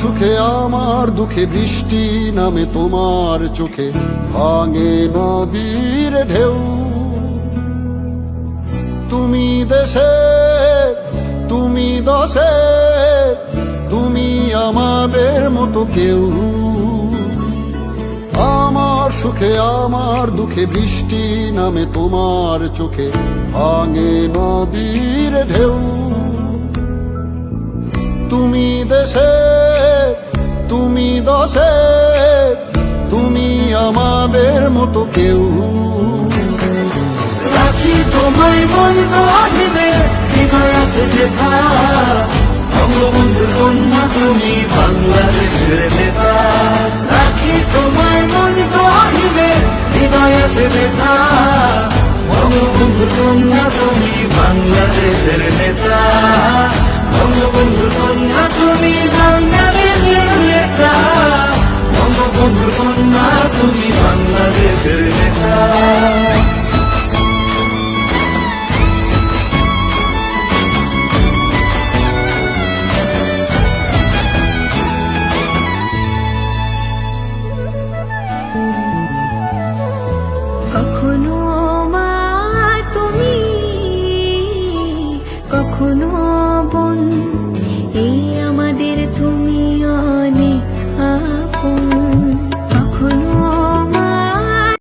সুখে আমার দুঃখে বৃষ্টি নামে তোমার চোখে, ভাঙে নদীর ঢেউ। তুমি দেশে, তুমি দশে, তুমি আমাদের মতো কেউ। আমার সুখে আমার দুঃখে বৃষ্টি নামে তোমার চোখে, ভাঙে নদীর ঢেউ। তুমি দেশে, তুমি দশে, তুমি আমাদের মতো কেউ। রাখি তোমায় মন গহিনে, হৃদয় আছে যেথা। বঙ্গবন্ধুর কন্যা তুমি বাংলাদেশের নেতা। রাখি তোমায় মন গহিনে, হৃদয় আছে যেথা। বঙ্গবন্ধুর কন্যা তুমি বাংলাদেশের নেতা। বঙ্গবন্ধুর কন্যা তুমি বাংলাদেশের নেতা। বঙ্গবন্ধুর কন্যা তুমি বাংলাদেশের নেতা। কখনো মা তুমি, কখনো বোন, এই